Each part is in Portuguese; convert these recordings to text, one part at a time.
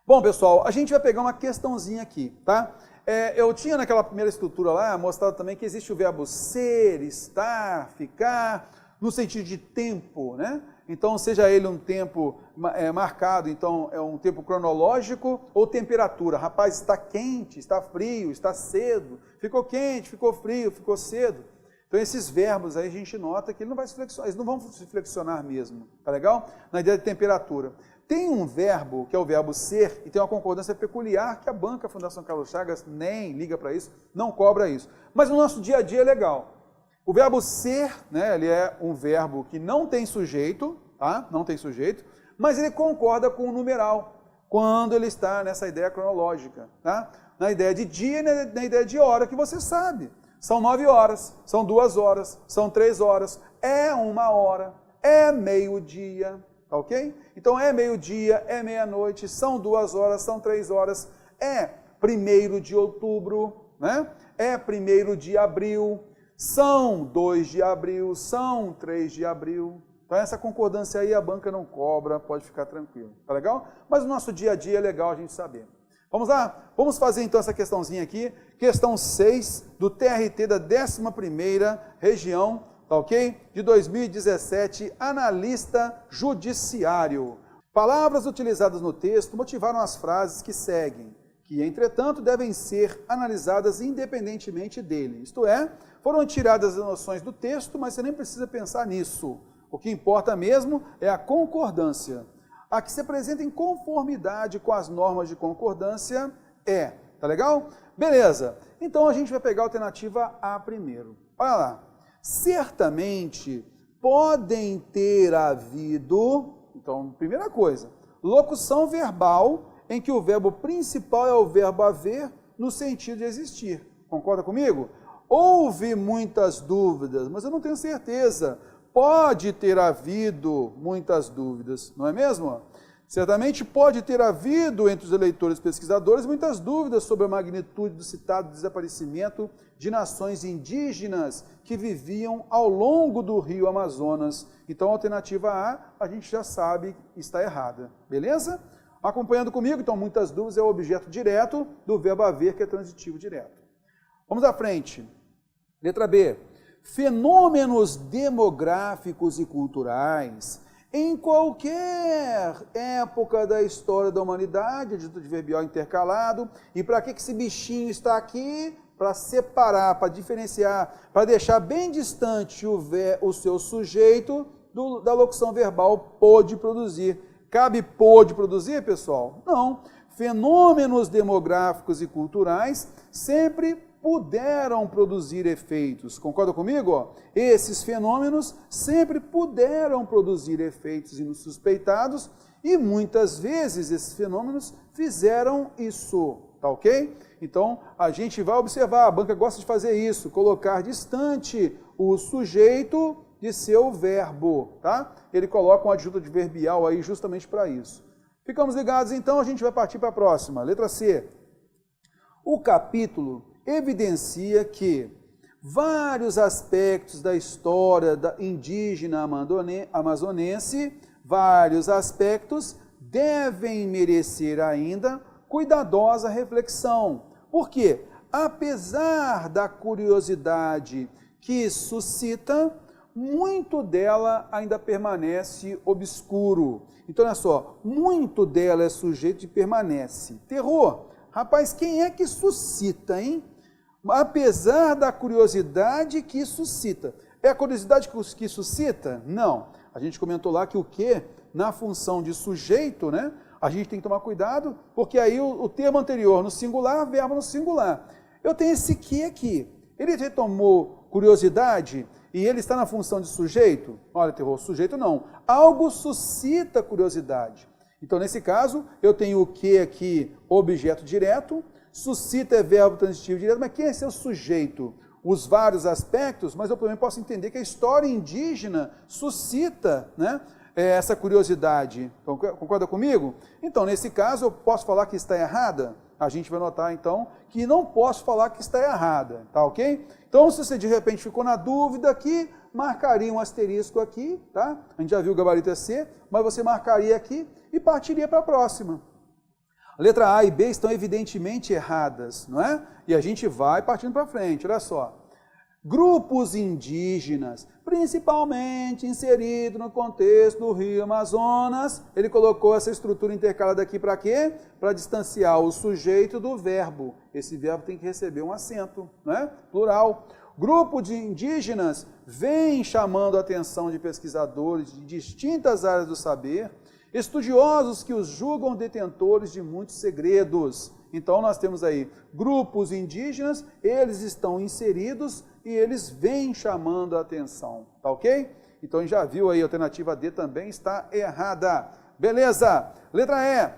Bom, pessoal, a gente vai pegar uma questãozinha aqui, tá? Eu tinha naquela primeira estrutura lá mostrado também que existe o verbo ser, estar, ficar, no sentido de tempo, né? Então, seja ele um tempo marcado, então é um tempo cronológico ou temperatura. Rapaz, está quente, está frio, está cedo, ficou quente, ficou frio, ficou cedo. Então, esses verbos aí a gente nota que eles não vão se flexionar mesmo, tá legal? Na ideia de temperatura. Tem um verbo, que é o verbo ser, e tem uma concordância peculiar que a banca Fundação Carlos Chagas nem liga para isso, não cobra isso. Mas no nosso dia a dia é legal. O verbo ser, né, ele é um verbo que não tem sujeito, tá? Não tem sujeito, mas ele concorda com o numeral, quando ele está nessa ideia cronológica, tá? Na ideia de dia e na ideia de hora, que você sabe. São 9 horas, são 2 horas, são 3 horas, é 1 hora, é meio-dia, tá ok? Então é meio-dia, é meia-noite, são 2 horas, são 3 horas, é 1º de outubro, né? É 1º de abril, são 2 de abril, são 3 de abril. Então essa concordância aí a banca não cobra, pode ficar tranquilo, tá legal? Mas no nosso dia a dia é legal a gente saber. Vamos lá? Vamos fazer então essa questãozinha aqui, questão 6 do TRT da 11ª região, tá ok? De 2017, analista judiciário. Palavras utilizadas no texto motivaram as frases que seguem, que, entretanto, devem ser analisadas independentemente dele. Isto é, foram tiradas as noções do texto, mas você nem precisa pensar nisso. O que importa mesmo é a concordância. A que se apresenta em conformidade com as normas de concordância é. Tá legal? Beleza. Então a gente vai pegar a alternativa A primeiro. Olha lá. Certamente podem ter havido, então, primeira coisa, locução verbal em que o verbo principal é o verbo haver no sentido de existir. Concorda comigo? Houve muitas dúvidas, mas eu não tenho certeza. Pode ter havido muitas dúvidas, não é mesmo? Certamente pode ter havido entre os eleitores pesquisadores muitas dúvidas sobre a magnitude do citado desaparecimento de nações indígenas que viviam ao longo do rio Amazonas. Então, a alternativa A gente já sabe está errada, beleza? Acompanhando comigo, então, muitas dúvidas é o objeto direto do verbo haver, que é transitivo direto. Vamos à frente. Letra B. Fenômenos demográficos e culturais. Em qualquer época da história da humanidade, adjetivo adverbial intercalado. E para que esse bichinho está aqui? Para separar, para diferenciar, para deixar bem distante o seu sujeito da locução verbal pôde produzir. Cabe pôde produzir, pessoal? Não. Fenômenos demográficos e culturais sempre puderam produzir efeitos. Concorda comigo? Esses fenômenos sempre puderam produzir efeitos insuspeitados e muitas vezes esses fenômenos fizeram isso, tá ok? Então, a gente vai observar, a banca gosta de fazer isso, colocar distante o sujeito de seu verbo, tá? Ele coloca um adjunto adverbial aí justamente para isso. Ficamos ligados, então, a gente vai partir para a próxima. Letra C. O capítulo evidencia que vários aspectos da história indígena amazonense, vários aspectos devem merecer ainda cuidadosa reflexão. Por quê? Apesar da curiosidade que suscita, muito dela ainda permanece obscuro. Então, olha só, muito dela é sujeito e permanece. Terror. Rapaz, quem é que suscita, hein? Apesar da curiosidade que suscita. É a curiosidade que suscita? Não. A gente comentou lá que o que, na função de sujeito, né? A gente tem que tomar cuidado, porque aí o termo anterior no singular, verbo no singular. Eu tenho esse que aqui. Ele retomou curiosidade e ele está na função de sujeito? Olha, terror, sujeito não. Algo suscita curiosidade. Então, nesse caso, eu tenho o que aqui, objeto direto, suscita é verbo transitivo direto, mas quem é seu sujeito? Os vários aspectos, mas eu também posso entender que a história indígena suscita, né, essa curiosidade. Concorda comigo? Então, nesse caso, eu posso falar que está errada? A gente vai notar, então, que não posso falar que está errada, tá ok? Então, se você de repente ficou na dúvida aqui, marcaria um asterisco aqui, tá? A gente já viu o gabarito é C, mas você marcaria aqui e partiria para a próxima. A letra A e B estão evidentemente erradas, não é? E a gente vai partindo para frente, olha só. Grupos indígenas, principalmente inseridos no contexto do Rio Amazonas, ele colocou essa estrutura intercalada aqui para quê? Para distanciar o sujeito do verbo. Esse verbo tem que receber um acento, né? Plural. Grupo de indígenas vem chamando a atenção de pesquisadores de distintas áreas do saber, estudiosos que os julgam detentores de muitos segredos. Então nós temos aí grupos indígenas, eles estão inseridos e eles vêm chamando a atenção, tá ok? Então a gente já viu aí, a alternativa D também está errada. Beleza? Letra E.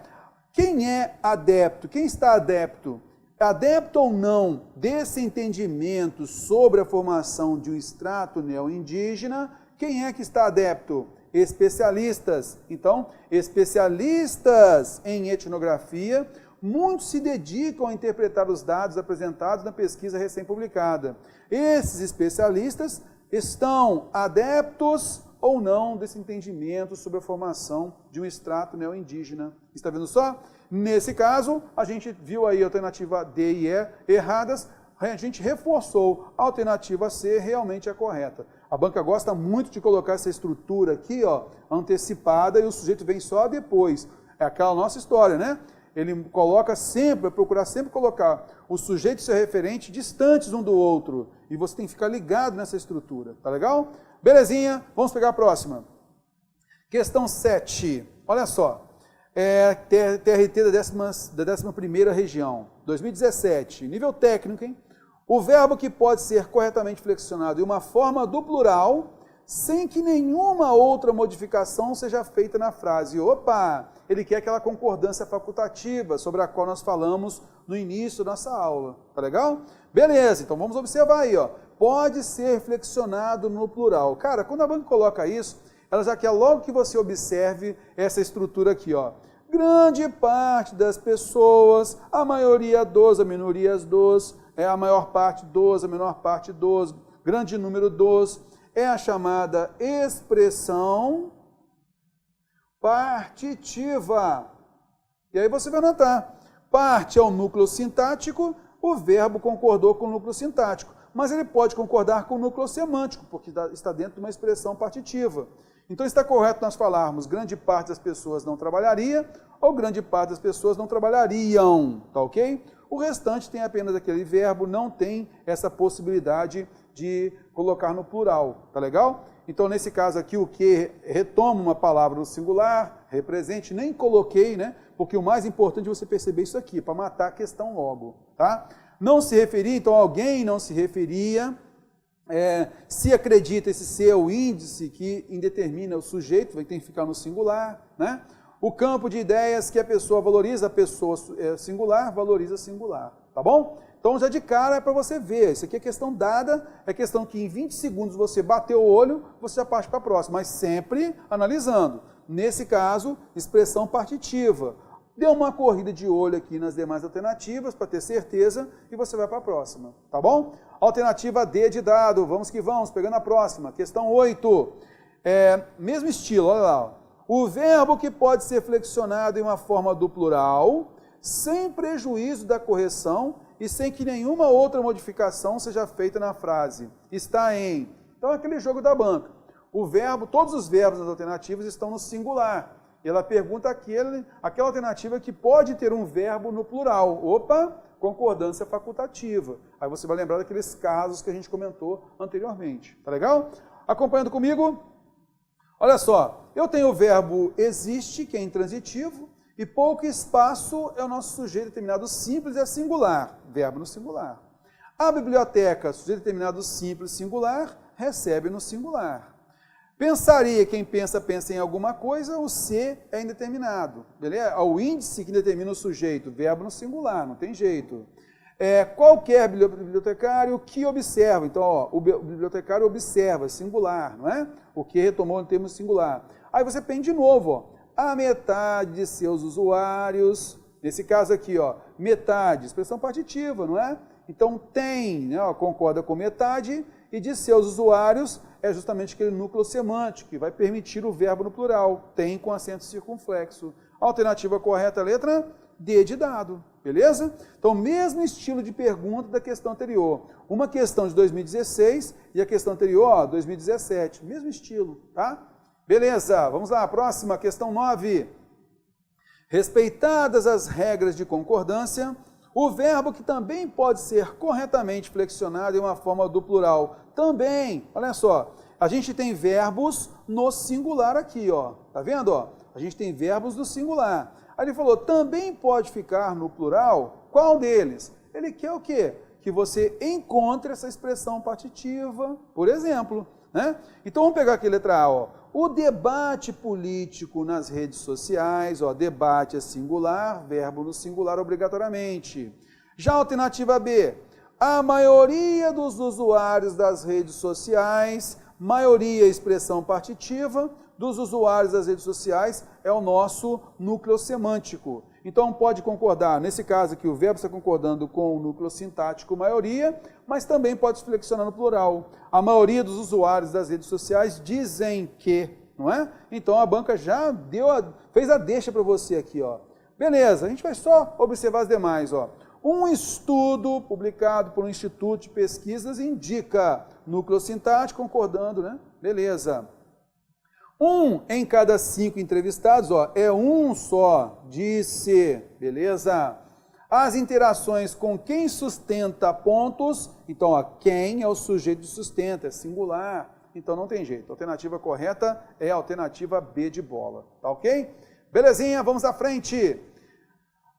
Quem é adepto? Quem está adepto? Adepto ou não desse entendimento sobre a formação de um extrato neoindígena, quem é que está adepto? Especialistas. Então, especialistas em etnografia, muitos se dedicam a interpretar os dados apresentados na pesquisa recém-publicada. Esses especialistas estão adeptos ou não desse entendimento sobre a formação de um extrato neoindígena. Está vendo só? Nesse caso, a gente viu aí a alternativa D e E erradas, a gente reforçou a alternativa C realmente é correta. A banca gosta muito de colocar essa estrutura aqui, ó, antecipada, e o sujeito vem só depois. É aquela nossa história, né? Ele coloca sempre, procurar sempre colocar o sujeito e seu referente distantes um do outro. E você tem que ficar ligado nessa estrutura, tá legal? Belezinha, vamos pegar a próxima. Questão 7, olha só. TRT da 11ª região, 2017, nível técnico, hein? O verbo que pode ser corretamente flexionado em uma forma do plural, sem que nenhuma outra modificação seja feita na frase. Opa! Ele quer aquela concordância facultativa sobre a qual nós falamos no início da nossa aula. Tá legal? Beleza, então vamos observar aí, ó. Pode ser flexionado no plural. Cara, quando a banca coloca isso, ela já quer logo que você observe essa estrutura aqui, ó. Grande parte das pessoas, a maioria dos, a minoria dos, a maior parte dos, a menor parte dos, grande número dos, é a chamada expressão partitiva. E aí você vai notar, parte é o núcleo sintático, o verbo concordou com o núcleo sintático, mas ele pode concordar com o núcleo semântico, porque está dentro de uma expressão partitiva. Então está correto nós falarmos grande parte das pessoas não trabalharia ou grande parte das pessoas não trabalhariam, tá ok? O restante tem apenas aquele verbo, não tem essa possibilidade de colocar no plural, tá legal? Então nesse caso aqui o que retoma uma palavra no singular, represente, nem coloquei, né? Porque o mais importante é você perceber isso aqui, para matar a questão logo, tá? Não se referia, então alguém não se referia. Se acredita esse ser o índice que indetermina o sujeito, vai ter que ficar no singular, né? O campo de ideias que a pessoa valoriza, a pessoa singular, valoriza singular, tá bom? Então já de cara é para você ver, isso aqui é questão dada, é questão que em 20 segundos você bateu o olho, você já parte para a próxima, mas sempre analisando. Nesse caso, expressão partitiva. Dê uma corrida de olho aqui nas demais alternativas para ter certeza e você vai para a próxima, tá bom? Alternativa D de dado, vamos que vamos, pegando a próxima. Questão 8, mesmo estilo, olha lá. O verbo que pode ser flexionado em uma forma do plural, sem prejuízo da correção e sem que nenhuma outra modificação seja feita na frase. Está em. Então, aquele jogo da banca. O verbo, todos os verbos das alternativas estão no singular. E ela pergunta aquela alternativa que pode ter um verbo no plural. Opa, concordância facultativa. Aí você vai lembrar daqueles casos que a gente comentou anteriormente. Tá legal? Acompanhando comigo? Olha só, eu tenho o verbo existe, que é intransitivo, e pouco espaço é o nosso sujeito determinado simples e é singular. Verbo no singular. A biblioteca, sujeito determinado simples singular, recebe no singular. Pensaria, quem pensa, pensa em alguma coisa, o C é indeterminado. Beleza? O índice que determina o sujeito, verbo no singular, não tem jeito. Qualquer bibliotecário que observa. Então, ó, o bibliotecário observa, singular, não é? O que retomou no termo singular. Aí você pensa de novo, ó, a metade de seus usuários, nesse caso aqui, ó, metade, expressão partitiva, não é? Então tem, né, ó, concorda com metade, e de seus usuários é justamente aquele núcleo semântico, que vai permitir o verbo no plural, tem com acento circunflexo. Alternativa correta, letra D de dado, beleza? Então, mesmo estilo de pergunta da questão anterior. Uma questão de 2016 e a questão anterior, ó, 2017. Mesmo estilo, tá? Beleza, vamos lá, próxima, questão 9. Respeitadas as regras de concordância, o verbo que também pode ser corretamente flexionado em uma forma do plural. Também, olha só, a gente tem verbos no singular aqui, ó. Tá vendo, ó? A gente tem verbos no singular. Aí ele falou, também pode ficar no plural. Qual deles? Ele quer o quê? Que você encontre essa expressão partitiva, por exemplo, né? Então vamos pegar aqui a letra A, ó. O debate político nas redes sociais, ó, debate é singular, verbo no singular obrigatoriamente. Já a alternativa B, a maioria dos usuários das redes sociais, maioria expressão partitiva, dos usuários das redes sociais é o nosso núcleo semântico. Então pode concordar, nesse caso aqui o verbo está concordando com o núcleo sintático maioria, mas também pode se flexionar no plural. A maioria dos usuários das redes sociais dizem que, não é? Então a banca já fez a deixa para você aqui, ó. Beleza, a gente vai só observar as demais, ó. Um estudo publicado por um instituto de pesquisas indica núcleo sintático concordando, né? Beleza. 1 em cada 5 entrevistados, ó, é um só, disse, beleza? As interações com quem sustenta pontos, então, ó, quem é o sujeito de sustenta, é singular, então não tem jeito. A alternativa correta é a alternativa B de bola, tá ok? Belezinha, vamos à frente.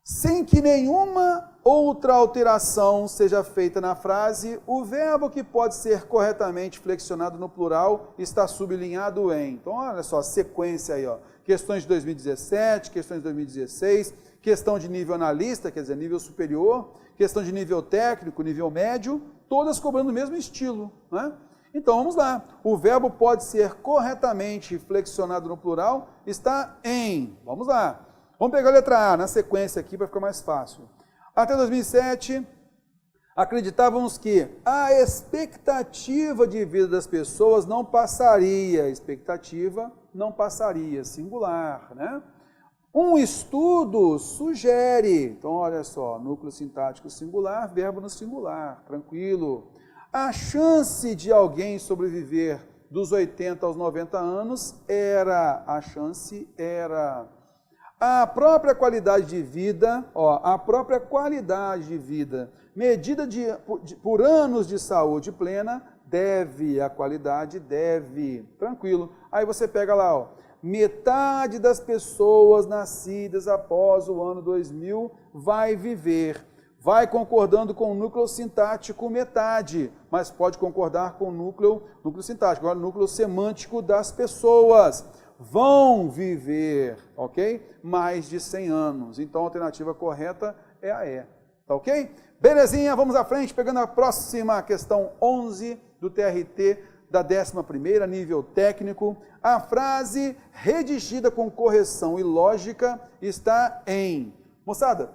Sem que nenhuma outra alteração seja feita na frase, o verbo que pode ser corretamente flexionado no plural está sublinhado em. Então, olha só, a sequência aí, ó. Questões de 2017, questões de 2016, questão de nível analista, quer dizer, nível superior, questão de nível técnico, nível médio, todas cobrando o mesmo estilo, né? Então, vamos lá. O verbo pode ser corretamente flexionado no plural, está em. Vamos lá. Vamos pegar a letra A na sequência aqui para ficar mais fácil. Até 2007, acreditávamos que a expectativa de vida das pessoas não passaria, singular, né? Um estudo sugere, então olha só, núcleo sintático singular, verbo no singular, tranquilo. A chance de alguém sobreviver dos 80 aos 90 anos era, a própria qualidade de vida, ó, medida por anos de saúde plena, deve, tranquilo. Aí você pega lá, ó, metade das pessoas nascidas após o ano 2000 vai viver. Vai concordando com o núcleo sintático metade, mas pode concordar com o núcleo sintático, agora o núcleo semântico das pessoas. Vão viver, ok? Mais de 100 anos. Então, a alternativa correta é a E, tá ok? Belezinha, vamos à frente, pegando a próxima questão 11 do TRT da 11ª, nível técnico. A frase redigida com correção e lógica está em... Moçada,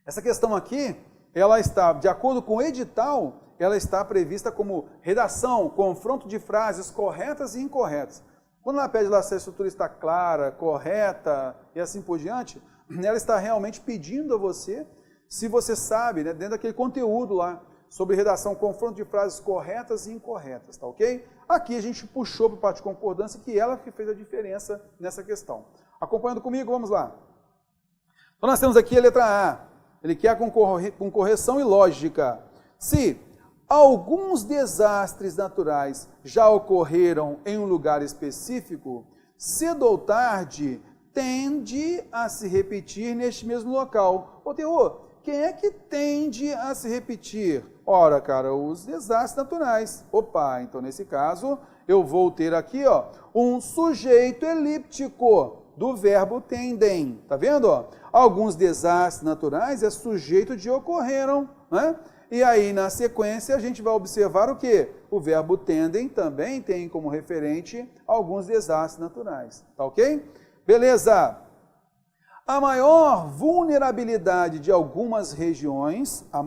essa questão aqui, ela está, de acordo com o edital, ela está prevista como redação, confronto de frases corretas e incorretas. Quando ela pede lá se a estrutura está clara, correta e assim por diante, ela está realmente pedindo a você, se você sabe, né, dentro daquele conteúdo lá, sobre redação, confronto de frases corretas e incorretas, tá ok? Aqui a gente puxou para a parte de concordância, que ela que fez a diferença nessa questão. Acompanhando comigo, vamos lá. Então nós temos aqui a letra A, ele quer com correção e lógica. Se alguns desastres naturais já ocorreram em um lugar específico, cedo ou tarde tende a se repetir neste mesmo local. Ô Teô, quem é que tende a se repetir? Ora, cara, os desastres naturais. Opa, então nesse caso eu vou ter aqui, ó, um sujeito elíptico do verbo tendem. Tá vendo? Ó? Alguns desastres naturais é sujeito de ocorreram, né? E aí, na sequência, a gente vai observar o quê? O verbo tendem também tem como referente alguns desastres naturais. Tá ok? Beleza. A maior vulnerabilidade de algumas regiões a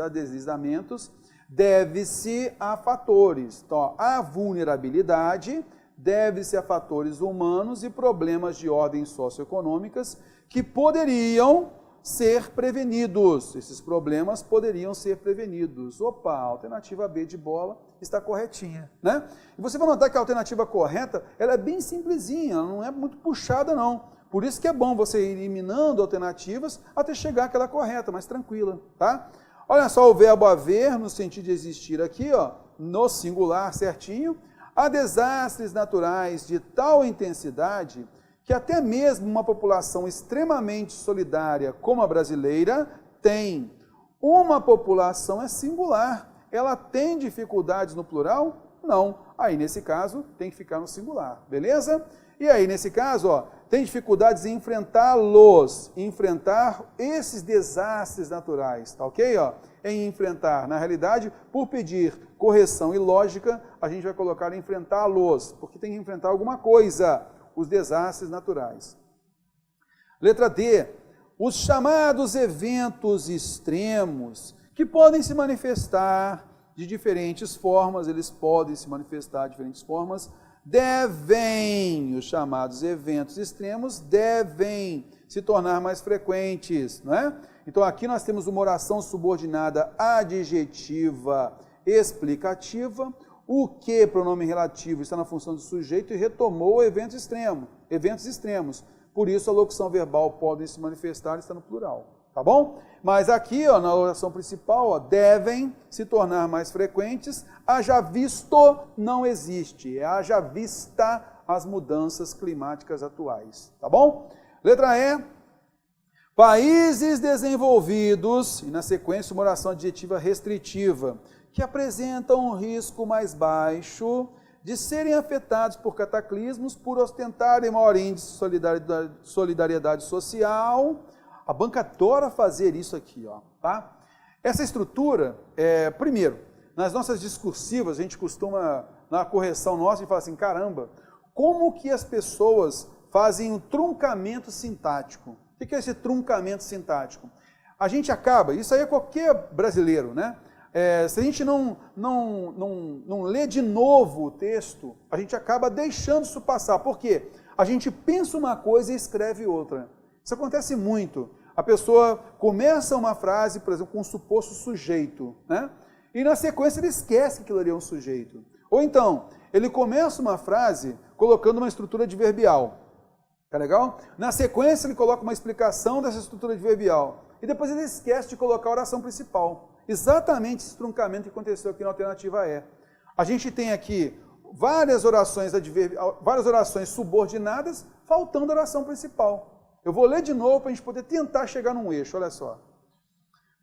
deslizamentos deve-se a fatores. Então, a vulnerabilidade deve-se a fatores humanos e problemas de ordem socioeconômicas que poderiam ser prevenidos. Esses problemas poderiam ser prevenidos. Opa, a alternativa B de bola está corretinha, né? E você vai notar que a alternativa correta, ela é bem simplesinha, ela não é muito puxada não. Por isso que é bom você ir eliminando alternativas até chegar àquela correta, mais tranquila, tá? Olha só o verbo haver, no sentido de existir aqui, ó, no singular certinho. Há desastres naturais de tal intensidade que até mesmo uma população extremamente solidária como a brasileira tem. Uma população é singular. Ela tem dificuldades no plural? Não. Aí, nesse caso, tem que ficar no singular, beleza? E aí, nesse caso, ó, tem dificuldades em enfrentá-los, enfrentar esses desastres naturais, tá ok? Ó, em enfrentar, na realidade, por pedir correção e lógica, a gente vai colocar enfrentá-los, porque tem que enfrentar alguma coisa, os desastres naturais. Letra D, os chamados eventos extremos, que podem se manifestar de diferentes formas, eles podem se manifestar de diferentes formas, os chamados eventos extremos devem se tornar mais frequentes, não é? Então aqui nós temos uma oração subordinada adjetiva explicativa, o que, pronome relativo, está na função do sujeito e retomou o evento extremo, eventos extremos. Por isso a locução verbal podem se manifestar, está no plural, tá bom? Mas aqui, ó, na oração principal, ó, devem se tornar mais frequentes, haja visto não existe, é haja vista as mudanças climáticas atuais, tá bom? Letra E, países desenvolvidos, e na sequência uma oração adjetiva restritiva, que apresentam um risco mais baixo de serem afetados por cataclismos, por ostentarem maior índice de solidariedade social. A banca adora fazer isso aqui, ó, tá? Essa estrutura, primeiro, nas nossas discursivas, a gente costuma, na correção nossa, a gente fala assim, caramba, como que as pessoas fazem um truncamento sintático? O que é esse truncamento sintático? A gente acaba, isso aí é qualquer brasileiro, né? Se a gente não lê de novo o texto, a gente acaba deixando isso passar. Por quê? A gente pensa uma coisa e escreve outra. Isso acontece muito. A pessoa começa uma frase, por exemplo, com um suposto sujeito, né? E na sequência ele esquece que aquilo ali é um sujeito. Ou então, ele começa uma frase colocando uma estrutura adverbial. Tá legal? Na sequência ele coloca uma explicação dessa estrutura adverbial. E depois ele esquece de colocar a oração principal. Exatamente esse truncamento que aconteceu aqui na alternativa E. A gente tem aqui várias orações subordinadas, faltando a oração principal. Eu vou ler de novo para a gente poder tentar chegar num eixo, olha só.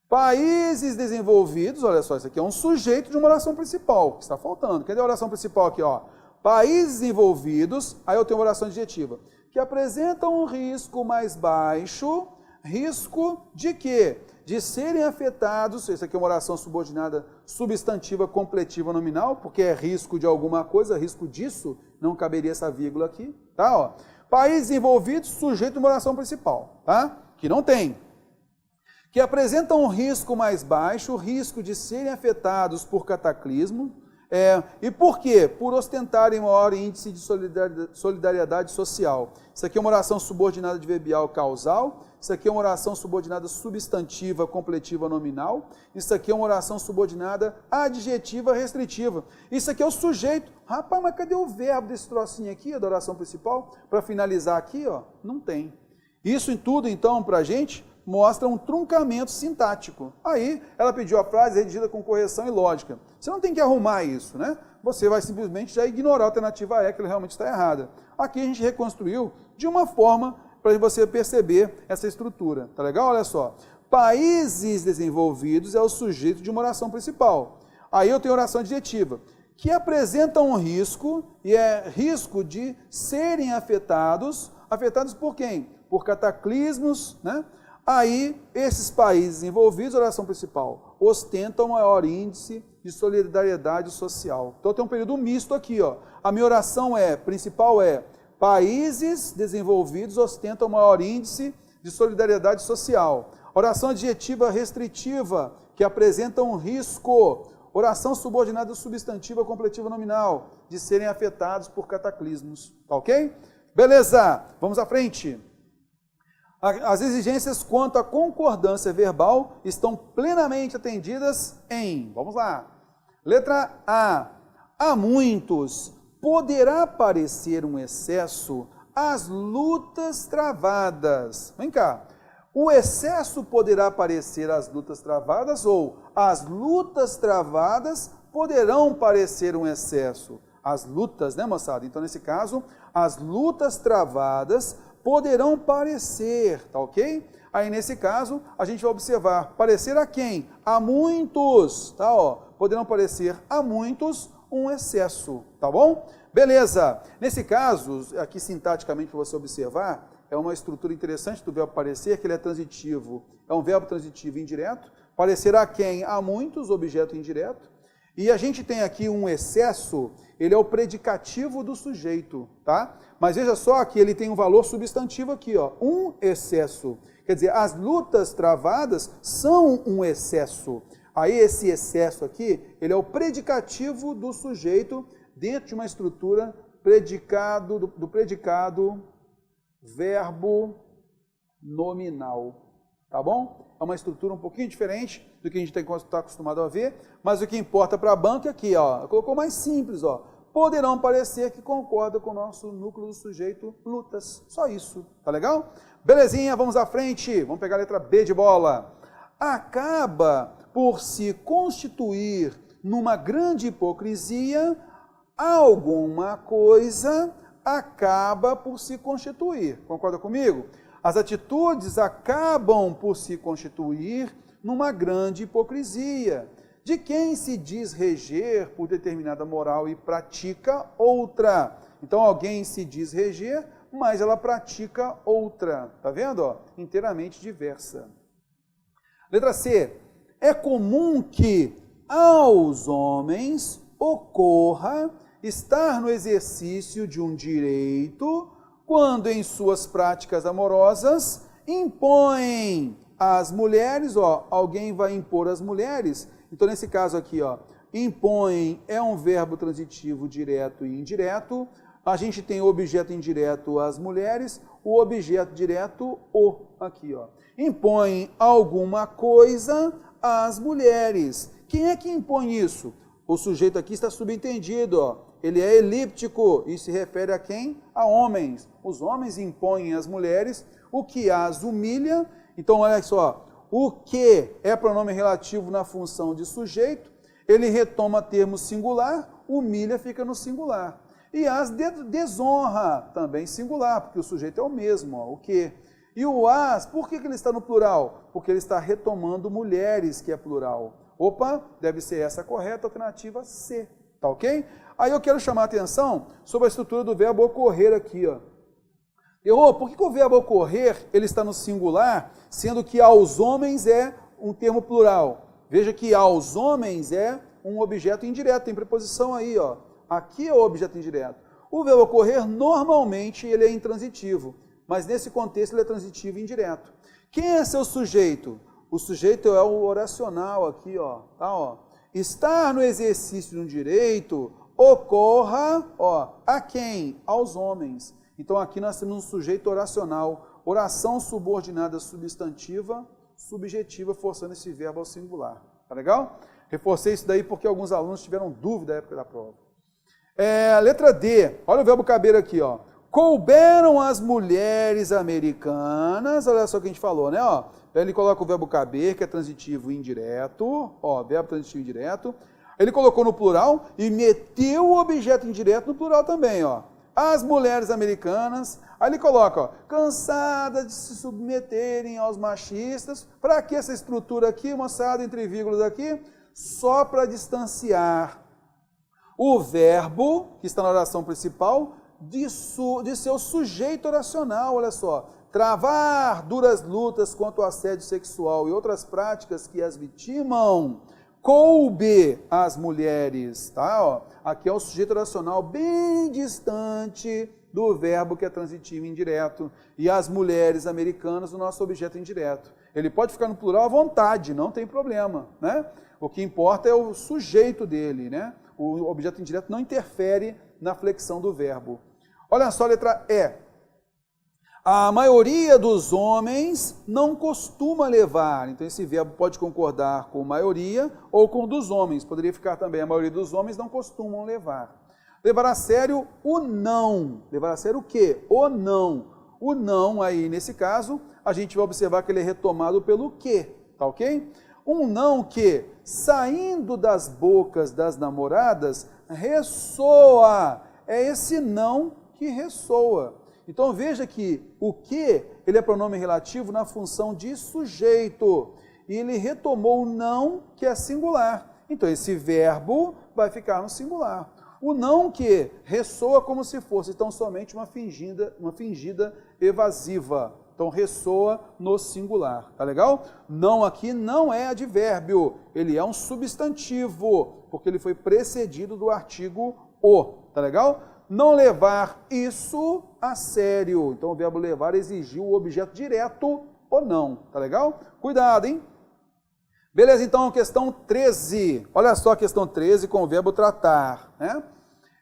Países desenvolvidos, olha só, isso aqui é um sujeito de uma oração principal, que está faltando. Cadê a oração principal aqui, ó? Países desenvolvidos, aí eu tenho uma oração adjetiva, que apresentam um risco mais baixo, risco de quê? De serem afetados, isso aqui é uma oração subordinada substantiva completiva nominal, porque é risco de alguma coisa, risco disso, não caberia essa vírgula aqui, tá? Ó. Países envolvidos, sujeito de uma oração principal, tá? Que não tem. Que apresentam um risco mais baixo, risco de serem afetados por cataclismo, e por quê? Por ostentarem maior índice de solidariedade social. Isso aqui é uma oração subordinada adverbial causal, isso aqui é uma oração subordinada substantiva completiva nominal, isso aqui é uma oração subordinada adjetiva restritiva. Isso aqui é o sujeito. Rapaz, mas cadê o verbo desse trocinho aqui, da oração principal? Para finalizar aqui, ó, não tem. Isso em tudo, então, para a gente, mostra um truncamento sintático. Aí, ela pediu a frase redigida com correção e lógica. Você não tem que arrumar isso, né? Você vai simplesmente já ignorar a alternativa E, que ela realmente está errada. Aqui a gente reconstruiu de uma forma para você perceber essa estrutura. Tá legal? Olha só. Países desenvolvidos é o sujeito de uma oração principal. Aí eu tenho oração adjetiva, que apresentam um risco, e é risco de serem afetados. Afetados por quem? Por cataclismos, né? Aí, esses países envolvidos, oração principal, ostentam maior índice de solidariedade social. Então, tem um período misto aqui, ó. A minha oração principal é, países desenvolvidos ostentam maior índice de solidariedade social. Oração adjetiva restritiva, que apresenta um risco. oração subordinada substantiva completiva nominal, de serem afetados por cataclismos. Tá ok? Beleza, vamos à frente. As exigências quanto à concordância verbal estão plenamente atendidas em, vamos lá, letra A. A muitos poderá parecer um excesso as lutas travadas. Vem cá. O excesso poderá parecer as lutas travadas ou as lutas travadas poderão parecer um excesso? As lutas, né, moçada? Então, nesse caso, as lutas travadas poderão parecer, tá ok? Aí, nesse caso, a gente vai observar, parecer a quem? A muitos, tá, ó? Poderão parecer a muitos um excesso, tá bom? Beleza. Nesse caso, aqui sintaticamente para você observar, é uma estrutura interessante do verbo parecer, que ele é transitivo. É um verbo transitivo indireto. Parecer a quem? A muitos, objeto indireto. E a gente tem aqui um excesso, ele é o predicativo do sujeito, tá? Mas veja só que ele tem um valor substantivo aqui, ó, um excesso. Quer dizer, as lutas travadas são um excesso. Aí esse excesso aqui, ele é o predicativo do sujeito dentro de uma estrutura do predicado verbo nominal, tá bom? É uma estrutura um pouquinho diferente do que a gente está acostumado a ver, mas o que importa para a banca é aqui, ó, colocou mais simples, ó, poderão parecer que concorda com o nosso núcleo do sujeito lutas, só isso, tá legal? Belezinha, vamos à frente, vamos pegar a letra B de bola. Acaba por se constituir numa grande hipocrisia, alguma coisa acaba por se constituir. Concorda comigo? As atitudes acabam por se constituir numa grande hipocrisia, de quem se diz reger por determinada moral e pratica outra. Então alguém se diz reger, mas ela pratica outra. Tá vendo? Ó, inteiramente diversa. Letra C. É comum que aos homens ocorra estar no exercício de um direito quando em suas práticas amorosas impõem às mulheres, ó, alguém vai impor às mulheres. Então, nesse caso aqui, ó, impõem é um verbo transitivo direto e indireto. A gente tem o objeto indireto às mulheres, o objeto direto o aqui, ó. Impõem alguma coisa às mulheres. Quem é que impõe isso? O sujeito aqui está subentendido, ó. Ele é elíptico e se refere a quem? A homens. Os homens impõem às mulheres o que as humilha. Então, olha só, o que é pronome relativo na função de sujeito, ele retoma termo singular, humilha fica no singular. E as desonra, também singular, porque o sujeito é o mesmo, ó, o que. E o as, por que ele está no plural? Porque ele está retomando mulheres, que é plural. Opa, deve ser essa correta, alternativa C, tá ok? Aí eu quero chamar a atenção sobre a estrutura do verbo ocorrer aqui, ó. Por que o verbo ocorrer, ele está no singular, sendo que aos homens é um termo plural? Veja que aos homens é um objeto indireto, tem preposição aí, ó. Aqui é o objeto indireto. O verbo ocorrer, normalmente, ele é intransitivo, mas nesse contexto ele é transitivo e indireto. Quem é seu sujeito? O sujeito é o oracional aqui, ó, tá, ó. Estar no exercício de um direito ocorra, ó, a quem? Aos homens. Então aqui nós temos um sujeito oracional, oração subordinada substantiva, subjetiva, forçando esse verbo ao singular. Tá legal? Reforcei isso daí porque alguns alunos tiveram dúvida na época da prova. Letra D, olha o verbo caber aqui, ó. Couberam as mulheres americanas, olha só o que a gente falou, né? Ó, ele coloca o verbo caber, que é transitivo indireto, ó, verbo transitivo indireto. Ele colocou no plural e meteu o objeto indireto no plural também, ó. As mulheres americanas, aí ele coloca, ó, cansadas de se submeterem aos machistas. Para que essa estrutura aqui, moçada, entre vírgulas aqui? Só para distanciar o verbo, que está na oração principal, de seu sujeito oracional, olha só. Travar duras lutas contra o assédio sexual e outras práticas que as vitimam, coube às mulheres, tá? Ó, aqui é o sujeito oracional bem distante do verbo que é transitivo indireto. E as mulheres americanas, o nosso objeto indireto. Ele pode ficar no plural à vontade, não tem problema, né? O que importa é o sujeito dele, né? O objeto indireto não interfere na flexão do verbo. Olha só a letra E. A maioria dos homens não costuma levar. Então, esse verbo pode concordar com maioria ou com dos homens. Poderia ficar também, a maioria dos homens não costumam levar. Levar a sério o não. Levar a sério o quê? O não. O não aí, nesse caso, a gente vai observar que ele é retomado pelo que, tá ok? Um não que, saindo das bocas das namoradas, ressoa. É esse não que ressoa. Então veja que o que, ele é pronome relativo na função de sujeito. E ele retomou o não, que é singular. Então esse verbo vai ficar no singular. O não que ressoa como se fosse tão somente uma fingida evasiva. Então ressoa no singular, tá legal? Não aqui não é advérbio, ele é um substantivo, porque ele foi precedido do artigo o, tá legal? Não levar isso a sério. Então o verbo levar exigiu o objeto direto ou não, tá legal? Cuidado, hein? Beleza, então questão 13. Olha só a questão 13 com o verbo tratar, né?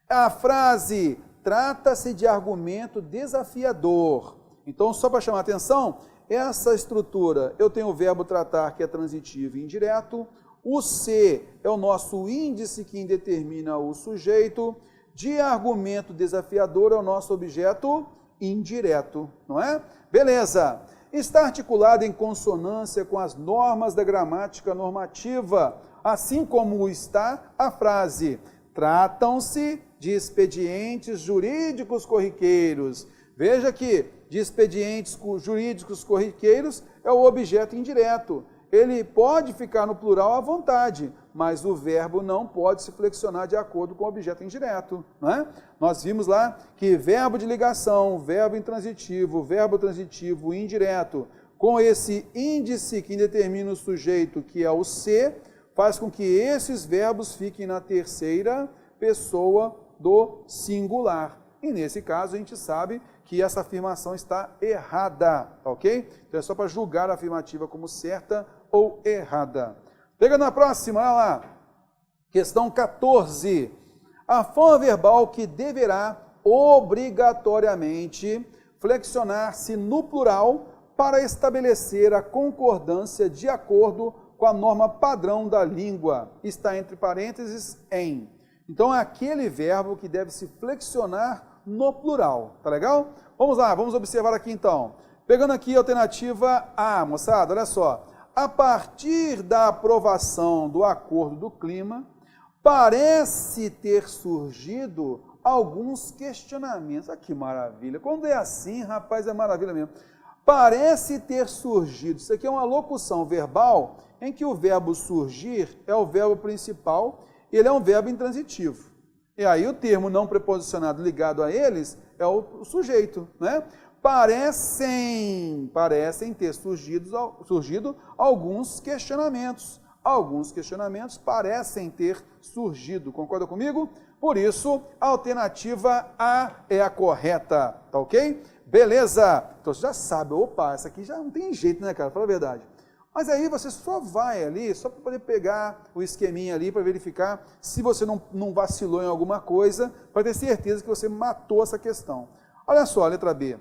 A frase trata-se de argumento desafiador. Então, só para chamar a atenção, essa estrutura, eu tenho o verbo tratar, que é transitivo e indireto, o se é o nosso índice que indetermina o sujeito, de argumento desafiador é o nosso objeto indireto, não é? Beleza! Está articulado em consonância com as normas da gramática normativa, assim como está a frase tratam-se de expedientes jurídicos corriqueiros. Veja que de expedientes jurídicos corriqueiros é o objeto indireto. Ele pode ficar no plural à vontade, mas o verbo não pode se flexionar de acordo com o objeto indireto, não é? Nós vimos lá que verbo de ligação, verbo intransitivo, verbo transitivo indireto, com esse índice que determina o sujeito, que é o se, faz com que esses verbos fiquem na terceira pessoa do singular. E nesse caso a gente sabe que essa afirmação está errada, tá ok? Então é só para julgar a afirmativa como certa ou errada. Pegando a próxima, olha lá. Questão 14. A forma verbal que deverá obrigatoriamente flexionar-se no plural para estabelecer a concordância de acordo com a norma padrão da língua. Está entre parênteses em. Então é aquele verbo que deve se flexionar no plural, tá legal? Vamos lá, vamos observar aqui então. Pegando aqui a alternativa A, moçada, olha só. A partir da aprovação do acordo do clima, parece ter surgido alguns questionamentos. Ah, que maravilha! Quando é assim, rapaz, é maravilha mesmo. Parece ter surgido. Isso aqui é uma locução verbal em que o verbo surgir é o verbo principal e ele é um verbo intransitivo. E aí o termo não preposicionado ligado a eles é o sujeito, né? Parecem ter surgido alguns questionamentos. Alguns questionamentos parecem ter surgido. Concorda comigo? Por isso, a alternativa A é a correta, tá ok? Beleza! Então você já sabe, opa, essa aqui já não tem jeito, né, cara? Fala a verdade. Mas aí você só vai ali, só para poder pegar o esqueminha ali, para verificar se você não vacilou em alguma coisa, para ter certeza que você matou essa questão. Olha só, a letra B.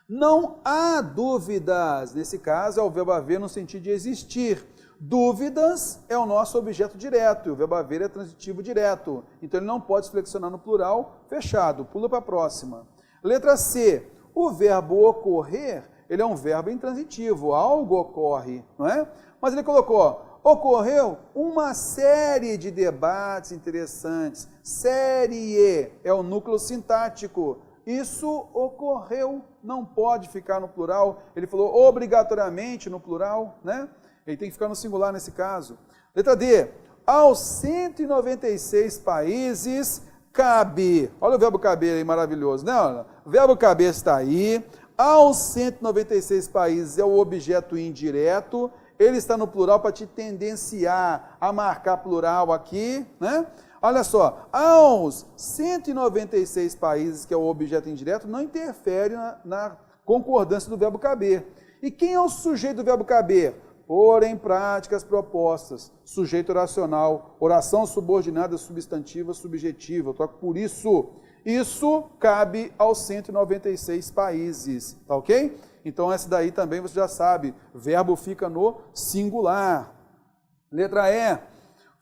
Não há dúvidas, nesse caso é o verbo haver no sentido de existir. Dúvidas é o nosso objeto direto, e o verbo haver é transitivo direto. Então ele não pode se flexionar no plural fechado. Pula para a próxima. Letra C. O verbo ocorrer, ele é um verbo intransitivo, algo ocorre, não é? Mas ele colocou, ocorreu uma série de debates interessantes. Série é o núcleo sintático. Isso ocorreu, não pode ficar no plural. Ele falou obrigatoriamente no plural, né? Ele tem que ficar no singular nesse caso. Letra D. Aos 196 países cabe. Olha o verbo caber aí, maravilhoso, né? Olha, o verbo caber está aí. Aos 196 países é o objeto indireto. Ele está no plural para te tendenciar a marcar plural aqui, né? Olha só, aos 196 países, que é o objeto indireto, não interfere na concordância do verbo caber. E quem é o sujeito do verbo caber? pôr em prática as propostas. Sujeito oracional, oração subordinada, substantiva, subjetiva. Eu troco por isso. Isso cabe aos 196 países, tá ok? Então essa daí também você já sabe, verbo fica no singular. Letra E.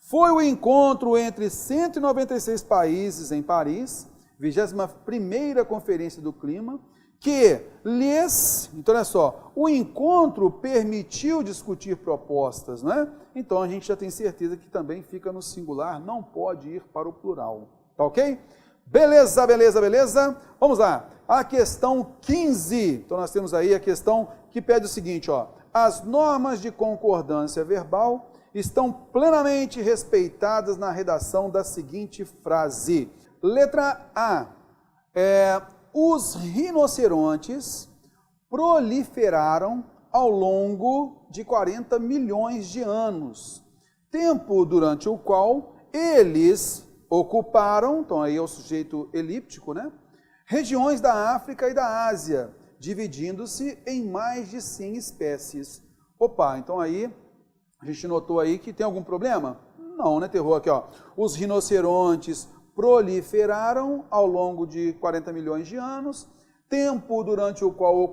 Foi o encontro entre 196 países em Paris, 21ª Conferência do Clima, que lhes, então olha só, o encontro permitiu discutir propostas, né? Então a gente já tem certeza que também fica no singular, não pode ir para o plural, tá ok? Beleza, beleza, beleza? Vamos lá, a questão 15, então nós temos aí a questão que pede o seguinte, ó, as normas de concordância verbal estão plenamente respeitadas na redação da seguinte frase. Letra A, os rinocerontes proliferaram ao longo de 40 milhões de anos, tempo durante o qual eles ocuparam, então aí é o sujeito elíptico, né? Regiões da África e da Ásia, dividindo-se em mais de 100 espécies. Opa, então aí a gente notou aí que tem algum problema? Não, né, terror? Aqui, ó. Os rinocerontes proliferaram ao longo de 40 milhões de anos, tempo durante o qual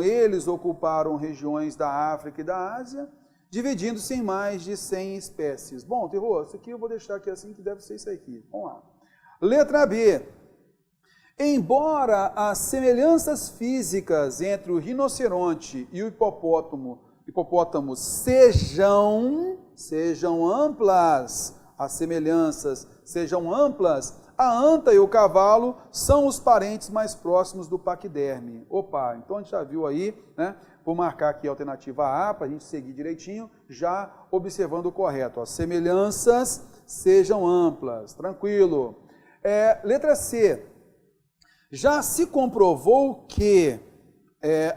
eles ocuparam regiões da África e da Ásia, dividindo-se em mais de 100 espécies. Bom, terror, isso aqui eu vou deixar aqui assim, que deve ser isso aqui. Vamos lá. Letra B. Embora as semelhanças físicas entre o rinoceronte e o hipopótamo sejam amplas, as semelhanças sejam amplas, a anta e o cavalo são os parentes mais próximos do paquiderme. Opa, então a gente já viu aí, né? Vou marcar aqui a alternativa A para a gente seguir direitinho, já observando o correto. As semelhanças sejam amplas, tranquilo. Letra C. Já se comprovou que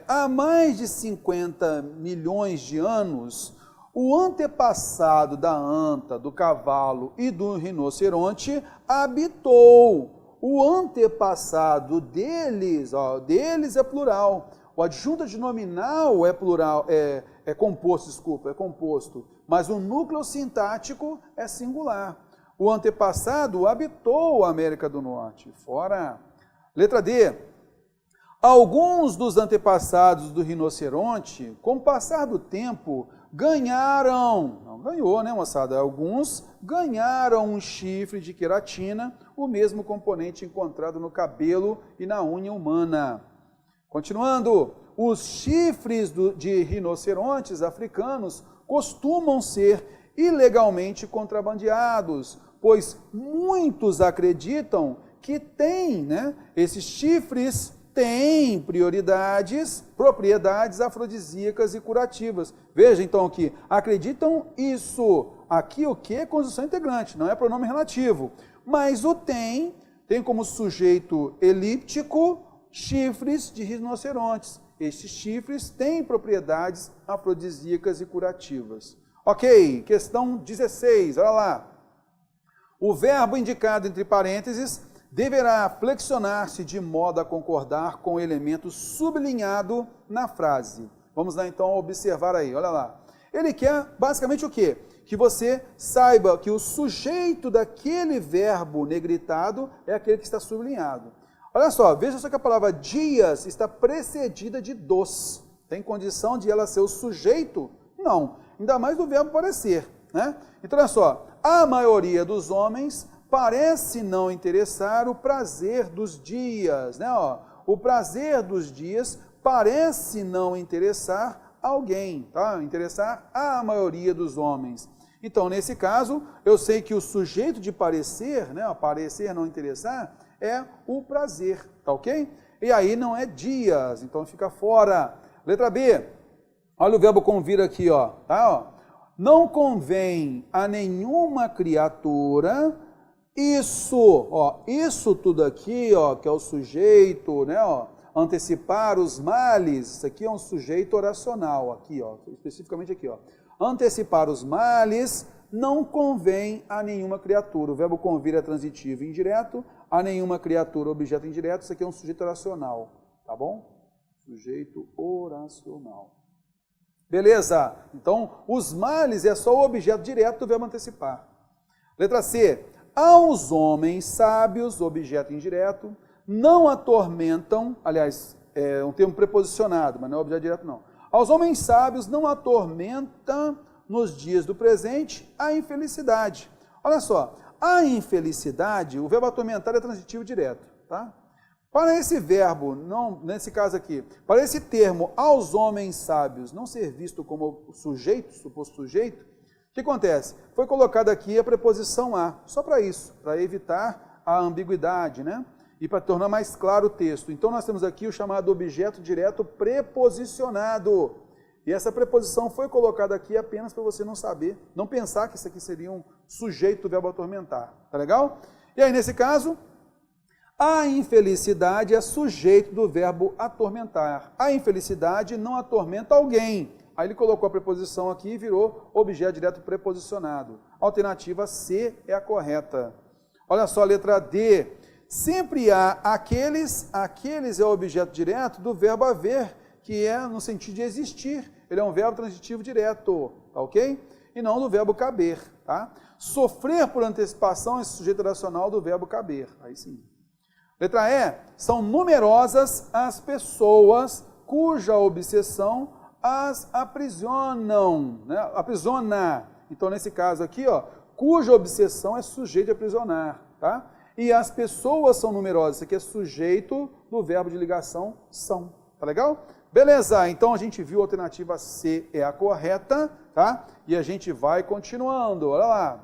há mais de 50 milhões de anos, o antepassado da anta, do cavalo e do rinoceronte habitou. O antepassado deles, ó, deles é plural. O adjunto de nominal é plural, é composto, mas o núcleo sintático é singular. O antepassado habitou a América do Norte. Fora. Letra D. Alguns dos antepassados do rinoceronte, com o passar do tempo, ganharam, não ganhou, né, moçada? Alguns ganharam um chifre de queratina, o mesmo componente encontrado no cabelo e na unha humana. Continuando, os chifres de rinocerontes africanos costumam ser ilegalmente contrabandeados, pois muitos acreditam que esses chifres têm propriedades afrodisíacas e curativas. Veja então que acreditam isso. Aqui o que é conjunção integrante, não é pronome relativo. Mas o tem como sujeito elíptico chifres de rinocerontes. Estes chifres têm propriedades afrodisíacas e curativas. Ok, questão 16, olha lá. O verbo indicado entre parênteses deverá flexionar-se de modo a concordar com o elemento sublinhado na frase. Vamos lá então observar aí, olha lá. Ele quer basicamente o quê? Que você saiba que o sujeito daquele verbo negritado é aquele que está sublinhado. Olha só, veja só que a palavra dias está precedida de dos. Tem condição de ela ser o sujeito? Não. Ainda mais do verbo parecer, né? Então olha só, a maioria dos homens parece não interessar o prazer dos dias, né? Ó, o prazer dos dias parece não interessar alguém, tá? Interessar a maioria dos homens. Então, nesse caso, eu sei que o sujeito de parecer, né? Parecer não interessar, é o prazer, tá ok? E aí não é dias, então fica fora. Letra B, olha o verbo convir aqui, ó, tá? Ó. Não convém a nenhuma criatura. Isso tudo aqui, ó, que é o sujeito, né, ó, antecipar os males, isso aqui é um sujeito oracional, aqui, ó, especificamente aqui, ó. Antecipar os males não convém a nenhuma criatura. O verbo convir é transitivo e indireto, a nenhuma criatura, objeto indireto, isso aqui é um sujeito oracional, tá bom? Sujeito oracional. Beleza? Então, os males é só o objeto direto do verbo antecipar. Letra C. Aos homens sábios, objeto indireto, não atormentam, aliás, é um termo preposicionado, mas não é objeto direto não. Aos homens sábios não atormenta nos dias do presente a infelicidade. Olha só, a infelicidade, o verbo atormentar é transitivo direto, tá? Para esse verbo, não, nesse caso aqui, para esse termo, aos homens sábios, não ser visto como sujeito, suposto sujeito, o que acontece? Foi colocada aqui a preposição a, só para isso, para evitar a ambiguidade, né? E para tornar mais claro o texto. Então nós temos aqui o chamado objeto direto preposicionado. E essa preposição foi colocada aqui apenas para você não saber, não pensar que isso aqui seria um sujeito do verbo atormentar. Tá legal? E aí, nesse caso, a infelicidade é sujeito do verbo atormentar. A infelicidade não atormenta alguém. Aí ele colocou a preposição aqui e virou objeto direto preposicionado. Alternativa C é a correta. Olha só a letra D. Sempre há aqueles é o objeto direto do verbo haver, que é no sentido de existir. Ele é um verbo transitivo direto, tá ok? E não do verbo caber, tá? Sofrer por antecipação é sujeito racional do verbo caber. Aí sim. Letra E, são numerosas as pessoas cuja obsessão as aprisionam, né? Aprisiona. Então, nesse caso aqui, ó, cuja obsessão é sujeito de aprisionar, tá? E as pessoas são numerosas, isso aqui é sujeito do verbo de ligação são, tá legal? Beleza, então a gente viu a alternativa C é a correta, tá? E a gente vai continuando, olha lá.